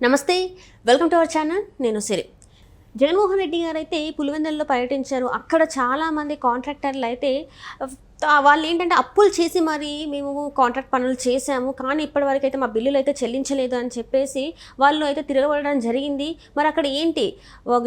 నమస్తే, welcome to our channel. నేను సిరి. జగన్మోహన్ రెడ్డి గారు అయితే పులివెందులలో పర్యటించారు. అక్కడ చాలామంది కాంట్రాక్టర్లు అయితే వాళ్ళు ఏంటంటే అప్పులు చేసి మరి మేము కాంట్రాక్ట్ పనులు చేశాము, కానీ ఇప్పటివరకు అయితే మా బిల్లులు అయితే చెల్లించలేదు అని చెప్పేసి వాళ్ళు అయితే తిరగబడడం జరిగింది. మరి అక్కడ ఏంటి,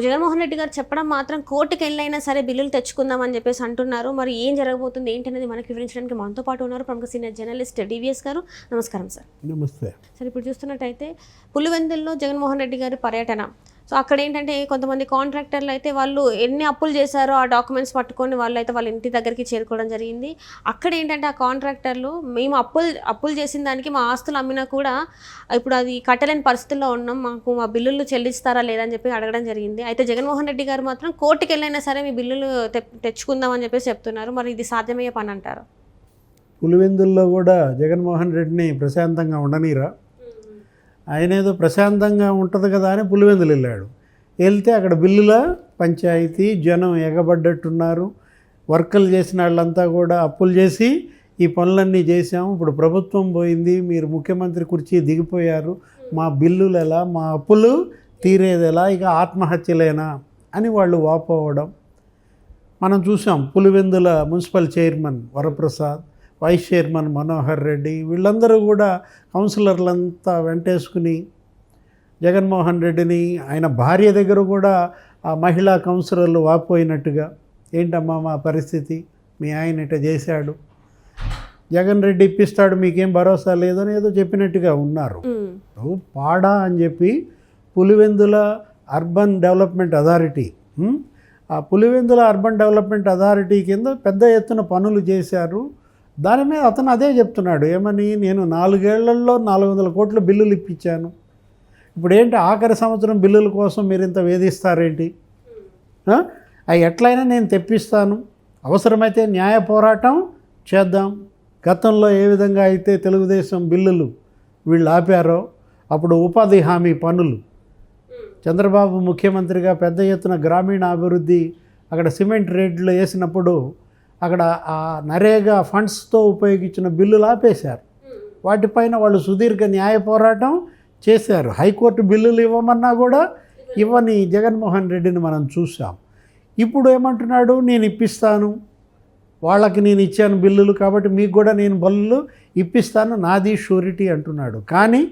జగన్మోహన్ రెడ్డి గారు చెప్పడం మాత్రం కోర్టుకు వెళ్ళైనా సరే బిల్లులు తెచ్చుకుందాం అని చెప్పేసి అంటున్నారు. మరి ఏం జరగబోతుంది ఏంటి అనేది మనకి వివరించడానికి మనతో పాటు ఉన్నారు ప్రముఖ సీనియర్ జర్నలిస్ట్ డివిఎస్ గారు. నమస్కారం సార్. నమస్తే సార్, ఇప్పుడు చూస్తున్నట్టయితే పులివెందుల్లో జగన్మోహన్ రెడ్డి గారి పర్యటన. సో అక్కడ ఏంటంటే కొంతమంది కాంట్రాక్టర్లు అయితే వాళ్ళు ఎన్ని అప్పులు చేశారో ఆ డాక్యుమెంట్స్ పట్టుకొని వాళ్ళ ఇంటి దగ్గరికి చేరుకోవడం జరిగింది. అక్కడ ఏంటంటే ఆ కాంట్రాక్టర్లు మేము అప్పులు చేసిన దానికి మా ఆస్తులు అమ్మినా కూడా ఇప్పుడు అది కట్టలేని పరిస్థితుల్లో ఉన్నాం, మాకు మా బిల్లులు చెల్లిస్తారా లేదని చెప్పి అడగడం జరిగింది. అయితే జగన్మోహన్ రెడ్డి గారు మాత్రం కోర్టుకు వెళ్ళైనా సరే మీ బిల్లులు తెచ్చుకుందామని చెప్పేసి చెప్తున్నారు. మరి ఇది సాధ్యమయ్యే పని అంటారు? పులివెందుల్లో కూడా జగన్మోహన్ రెడ్డిని ప్రశాంతంగా ఉండనీరా, ఆయన ఏదో ప్రశాంతంగా ఉంటుంది కదా అని పులివెందులు వెళ్ళాడు. వెళ్తే అక్కడ బిల్లుల పంచాయతీ, జనం ఎగబడ్డట్టున్నారు. వర్కులు చేసిన వాళ్ళంతా కూడా అప్పులు చేసి ఈ పనులన్నీ చేశాము, ఇప్పుడు ప్రభుత్వం పోయింది, మీరు ముఖ్యమంత్రి కుర్చీ దిగిపోయారు, మా బిల్లులు ఎలా, మా అప్పులు తీరేది ఎలా, ఇక ఆత్మహత్యలేనా అని వాళ్ళు వాపోవడం మనం చూసాం. Pulivendula municipal chairman Varaprasad, vice chairman Manohar Reddy, వీళ్ళందరూ కూడా కౌన్సిలర్లంతా వెంటేసుకుని జగన్మోహన్ రెడ్డిని, ఆయన భార్య దగ్గర కూడా ఆ మహిళా కౌన్సిలర్లు వాపోయినట్టుగా, ఏంటమ్మా మా పరిస్థితి, మీ ఆయన ఇట్లా చేశాడు, జగన్ రెడ్డి ఇప్పిస్తాడు, మీకేం భరోసా లేదని ఏదో చెప్పినట్టుగా ఉన్నారు. పాడా అని చెప్పి పులివెందుల అర్బన్ డెవలప్మెంట్ అథారిటీ, ఆ పులివెందుల అర్బన్ డెవలప్మెంట్ అథారిటీ కింద పెద్ద ఎత్తున పనులు చేశారు. దాని మీద అతను అదే చెప్తున్నాడు, ఏమని, నేను 4 ఏళ్లలో 400 కోట్ల బిల్లులు ఇప్పించాను, ఇప్పుడు ఏంటి ఆఖరి సంవత్సరం బిల్లుల కోసం మీరు ఇంత వేధిస్తారేంటి, అవి ఎట్లయినా నేను తెప్పిస్తాను, అవసరమైతే న్యాయ పోరాటం చేద్దాం. గతంలో ఏ విధంగా అయితే తెలుగుదేశం బిల్లులు వీళ్ళు ఆపారో, అప్పుడు ఉపాధి హామీ పనులు చంద్రబాబు ముఖ్యమంత్రిగా పెద్ద ఎత్తున గ్రామీణ అభివృద్ధి అక్కడ సిమెంట్ రేట్లు వేసినప్పుడు అక్కడ ఆ నరేగా ఫండ్స్తో ఉపయోగించిన బిల్లులు ఆపేశారు. వాటిపైన వాళ్ళు సుదీర్ఘ న్యాయ పోరాటం చేశారు. హైకోర్టు బిల్లులు ఇవ్వమన్నా కూడా ఇవ్వని జగన్మోహన్ రెడ్డిని మనం చూసాం. ఇప్పుడు ఏమంటున్నాడు, నేను ఇప్పిస్తాను, వాళ్ళకి నేను ఇచ్చాను బిల్లులు కాబట్టి మీకు కూడా నేను బిల్లులు ఇప్పిస్తాను, నాది షూరిటీ అంటున్నాడు. కానీ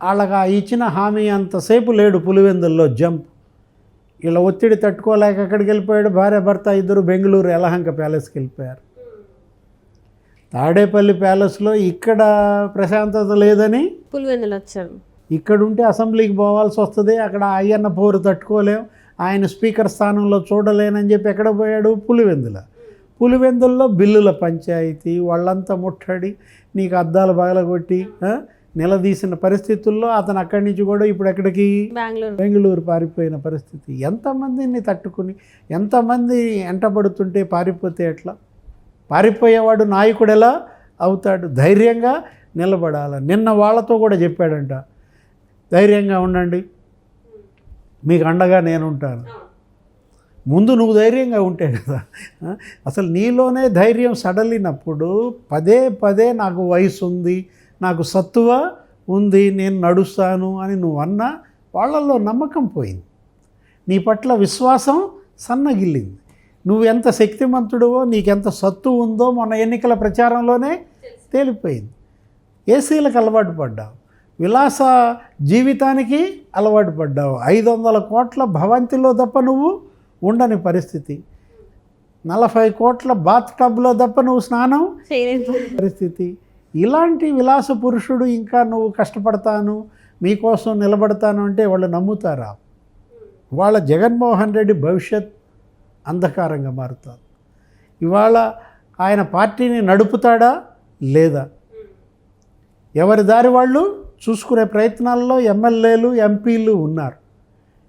వాళ్ళగా ఇచ్చిన హామీ అంతసేపు లేడు పులివెందుల్లో జంప్. ఇలా ఒత్తిడి తట్టుకోలేక ఎక్కడికి వెళ్ళిపోయాడు, భార్య భర్త ఇద్దరు బెంగళూరు యలహంక ప్యాలెస్కి వెళ్ళిపోయారు. తాడేపల్లి ప్యాలెస్లో ఇక్కడ ప్రశాంతత లేదని పులివెందులు వచ్చారు. ఇక్కడ ఉంటే అసెంబ్లీకి పోవాల్సి వస్తుంది, అక్కడ అయ్యన్న పోరు తట్టుకోలేం, ఆయన స్పీకర్ స్థానంలో చూడలేనని చెప్పి ఎక్కడ పోయాడు, పులివెందుల్లో బిల్లుల పంచాయతీ, వాళ్ళంతా ముట్టడి, నీకు అద్దాలు పగలగొట్టి నిలదీసిన పరిస్థితుల్లో అతను అక్కడి నుంచి కూడా ఇప్పుడు ఎక్కడికి, బెంగళూరు పారిపోయిన పరిస్థితి. ఎంతమందిని తట్టుకుని, ఎంతమంది ఎంటబడుతుంటే పారిపోతే ఎట్లా, పారిపోయేవాడు నాయకుడు ఎలా అవుతాడు, ధైర్యంగా నిలబడాలి. నిన్న వాళ్ళతో కూడా చెప్పాడంట, ధైర్యంగా ఉండండి, మీకు అండగా నేనుంటాను. ముందు నువ్వు ధైర్యంగా ఉంటే కదా, అసలు నీలోనే ధైర్యం సడలినప్పుడు పదే పదే నాకు వయసు ఉంది, నాకు సత్తువ ఉంది, నేను నడుస్తాను అని నువ్వు అన్నా వాళ్ళల్లో నమ్మకం పోయింది, నీ పట్ల విశ్వాసం సన్నగిల్లింది. నువ్వు ఎంత శక్తిమంతుడివో, నీకెంత సత్తు ఉందో మొన్న ఎన్నికల ప్రచారంలోనే తేలిపోయింది. ఏసీలకు అలవాటు పడ్డావు, విలాస జీవితానికి అలవాటు పడ్డావు, 500 కోట్ల భవంతిలో తప్ప నువ్వు ఉండని పరిస్థితి, 40 కోట్ల బాత్ టబ్లో తప్ప నువ్వు స్నానం పరిస్థితి. ఇలాంటి విలాస పురుషుడు ఇంకా నువ్వు కష్టపడతాను, మీకోసం నిలబడతాను అంటే వాళ్ళు నమ్ముతారా? వాళ్ళ జగన్మోహన్ రెడ్డి భవిష్యత్ అంధకారంగా మారుతారు. ఇవాళ ఆయన పార్టీని నడుపుతాడా లేదా, ఎవరి దారి వాళ్ళు చూసుకునే ప్రయత్నాల్లో ఎమ్మెల్యేలు ఎంపీలు ఉన్నారు.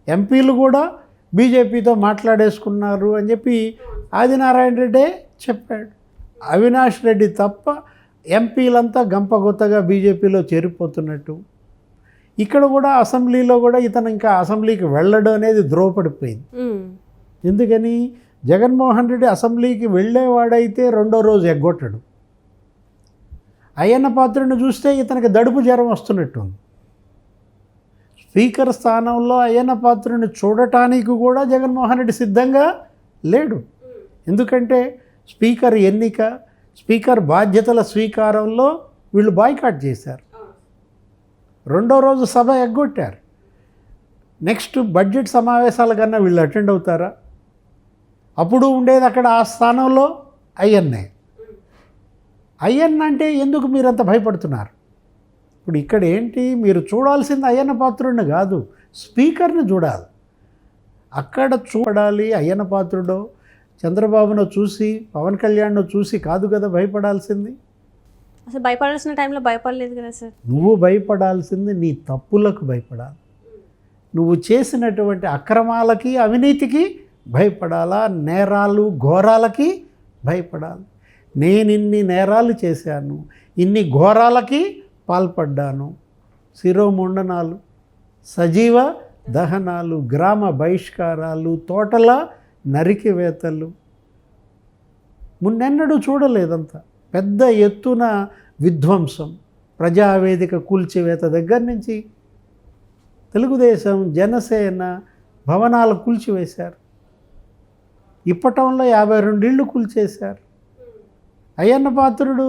ఎంపీలు కూడా బీజేపీతో మాట్లాడేసుకున్నారు అని చెప్పి ఆదినారాయణ రెడ్డే చెప్పాడు. అవినాష్ రెడ్డి తప్ప ఎంపీలంతా గంపగొత్తగా బీజేపీలో చేరిపోతున్నట్టు, ఇక్కడ కూడా అసెంబ్లీలో కూడా ఇతను ఇంకా అసెంబ్లీకి వెళ్ళడం అనేది ద్రోవపడిపోయింది. ఎందుకని, జగన్మోహన్ రెడ్డి అసెంబ్లీకి వెళ్ళేవాడైతే రెండో రోజు ఎగ్గొట్టడు. అయ్యన్న పాత్రుడిని చూస్తే ఇతనికి దడుపు జ్వరం వస్తున్నట్టుంది. స్పీకర్ స్థానంలో అయ్యన్న పాత్రుడిని చూడటానికి కూడా జగన్మోహన్ రెడ్డి సిద్ధంగా లేడు. ఎందుకంటే స్పీకర్ ఎన్నిక, స్పీకర్ బాధ్యతల స్వీకారంలో వీళ్ళు బాయ్కాట్ చేశారు. రెండో రోజు సభ ఎగ్గొట్టారు. నెక్స్ట్ బడ్జెట్ సమావేశాల కన్నా వీళ్ళు అటెండ్ అవుతారా? అప్పుడు ఉండేది అక్కడ ఆ స్థానంలో అయ్యన్నే. అయ్యన్న అంటే ఎందుకు మీరంత భయపడుతున్నారు? ఇప్పుడు ఇక్కడ ఏంటి, మీరు చూడాల్సింది అయ్యన్న పాత్రుడిని కాదు, స్పీకర్ని చూడాలి. అక్కడ చూడాలి. అయ్యన్న పాత్రుడో చంద్రబాబును చూసి పవన్ కళ్యాణ్ను చూసి కాదు కదా భయపడాల్సింది. అసలు భయపడాల్సిన టైంలో భయపడలేదు కదా సార్. నువ్వు భయపడాల్సింది నీ తప్పులకు భయపడాలి. నువ్వు చేసినటువంటి అక్రమాలకి అవినీతికి భయపడాలా, నేరాలు ఘోరాలకి భయపడాలి. నేను ఇన్ని నేరాలు చేశాను, ఇన్ని ఘోరాలకి పాల్పడ్డాను, శిరోముండనాలు, సజీవ దహనాలు, గ్రామ బహిష్కారాలు, తోటల నరికివేతలు, మున్నెన్నడూ చూడలేదంతా. పెద్ద ఎత్తున విధ్వంసం, ప్రజావేదిక కూల్చివేత దగ్గర నుంచి తెలుగుదేశం జనసేన భవనాలు కూల్చివేశారు. ఇప్పటంలో 52 ఇళ్ళు కూల్చేశారు. అయ్యన్న పాత్రుడు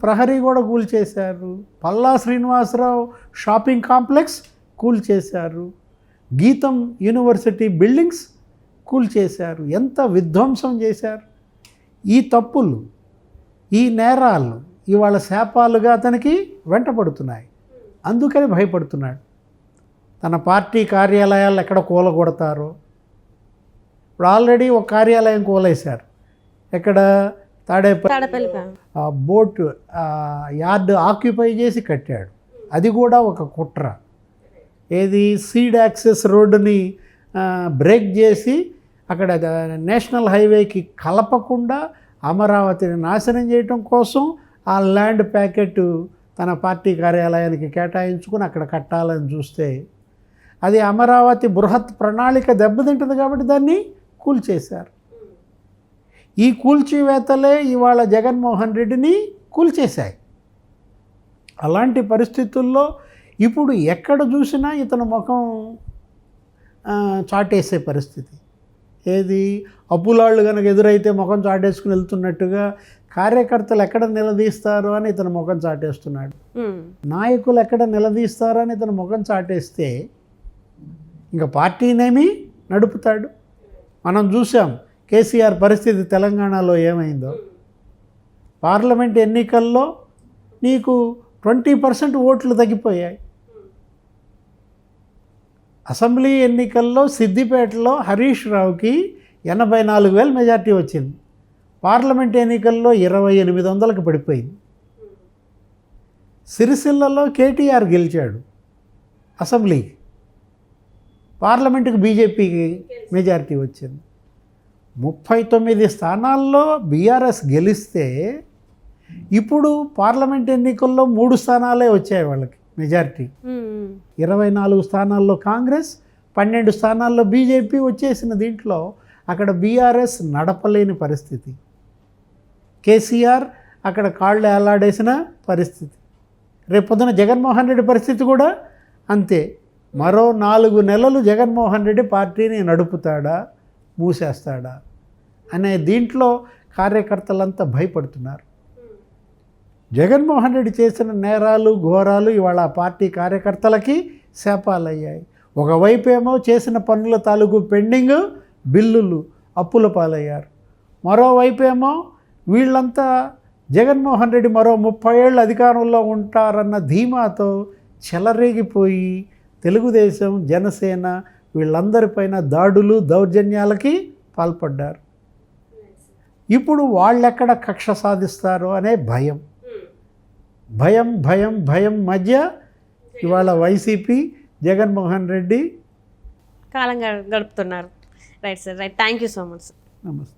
ప్రహరీ కూడా కూల్చేశారు. పల్లా శ్రీనివాసరావు షాపింగ్ కాంప్లెక్స్ కూల్చేశారు. Gitam university buildings కూల్చేశారు. ఎంత విధ్వంసం చేశారు. ఈ తప్పులు, ఈ నేరాలు ఇవాళ శాపాలుగా అతనికి వెంటపడుతున్నాయి. అందుకని భయపడుతున్నాడు. తన పార్టీ కార్యాలయాలు ఎక్కడ కూలగొడతారో. ఇప్పుడు ఆల్రెడీ ఒక కార్యాలయం కూలేశారు. ఎక్కడ? తాడేపల్లి బోట్ యార్డ్ ఆక్యుపై చేసి కట్టాడు. అది కూడా ఒక కుట్ర. ఏది, సీడ్ యాక్సెస్ రోడ్డుని బ్రేక్ చేసి అక్కడ నేషనల్ హైవేకి కలపకుండా అమరావతిని నాశనం చేయటం కోసం ఆ ల్యాండ్ ప్యాకెట్ తన పార్టీ కార్యాలయానికి కేటాయించుకుని అక్కడ కట్టాలని చూస్తే అది అమరావతి బృహత్ ప్రణాళిక దెబ్బతింటుంది కాబట్టి దాన్ని కూల్చేశారు. ఈ కూల్చివేతలే ఇవాళ జగన్మోహన్ రెడ్డిని కూల్చేశాయి. అలాంటి పరిస్థితుల్లో ఇప్పుడు ఎక్కడ చూసినా ఇతను ముఖం చాటేసే పరిస్థితి. ఏది, అప్పులాళ్ళు కనుక ఎదురైతే ముఖం చాటేసుకుని వెళ్తున్నట్టుగా కార్యకర్తలు ఎక్కడ నిలదీస్తారు అని ఇతను ముఖం చాటేస్తున్నాడు. నాయకులు ఎక్కడ నిలదీస్తారు అని ఇతను ముఖం చాటేస్తే ఇంకా పార్టీనేమి నడుపుతాడు? మనం చూసాం కేసీఆర్ పరిస్థితి తెలంగాణలో ఏమైందో. పార్లమెంట్ ఎన్నికల్లో నీకు 20% ఓట్లు తగ్గిపోయాయి. అసెంబ్లీ ఎన్నికల్లో సిద్దిపేటలో హరీష్ రావుకి 84,000 మెజార్టీ వచ్చింది. పార్లమెంట్ ఎన్నికల్లో 2800కి పడిపోయింది. సిరిసిల్లలో కేటీఆర్ గెలిచాడు అసెంబ్లీకి, పార్లమెంటుకి బీజేపీకి మెజార్టీ వచ్చింది. 39 స్థానాల్లో బీఆర్ఎస్ గెలిస్తే ఇప్పుడు పార్లమెంట్ ఎన్నికల్లో 3 స్థానాలే వచ్చాయి వాళ్ళకి మెజార్టీ. 24 స్థానాల్లో కాంగ్రెస్, 12 స్థానాల్లో బీజేపీ వచ్చేసిన దీంట్లో అక్కడ బీఆర్ఎస్ నడపలేని పరిస్థితి. కేసీఆర్ అక్కడ కాళ్ళు ఏలాడేసిన పరిస్థితి. రేపొద్దున జగన్మోహన్ రెడ్డి పరిస్థితి కూడా అంతే. మరో 4 నెలలు జగన్మోహన్ రెడ్డి పార్టీని నడుపుతాడా, మూసేస్తాడా అనే దీంట్లో కార్యకర్తలంతా భయపడుతున్నారు. జగన్మోహన్ రెడ్డి చేసిన నేరాలు ఘోరాలు ఇవాళ ఆ పార్టీ కార్యకర్తలకి శాపాలయ్యాయి. ఒకవైపేమో చేసిన పనుల తాలూకు పెండింగ్ బిల్లులు అప్పుల పాలయ్యారు. మరోవైపేమో వీళ్ళంతా జగన్మోహన్ రెడ్డి మరో 30 ఏళ్ళు అధికారంలో ఉంటారన్న ధీమాతో చెలరేగిపోయి తెలుగుదేశం జనసేన వీళ్ళందరిపైన దాడులు దౌర్జన్యాలకి పాల్పడ్డారు. ఇప్పుడు వాళ్ళెక్కడ కక్ష సాధిస్తారో అనే భయం భయం భయం భయం మధ్య ఇవాళ వైసీపీ జగన్మోహన్ రెడ్డి కాలం గడుపుతున్నారు. Right sir, right. Thank you so much. నమస్తే.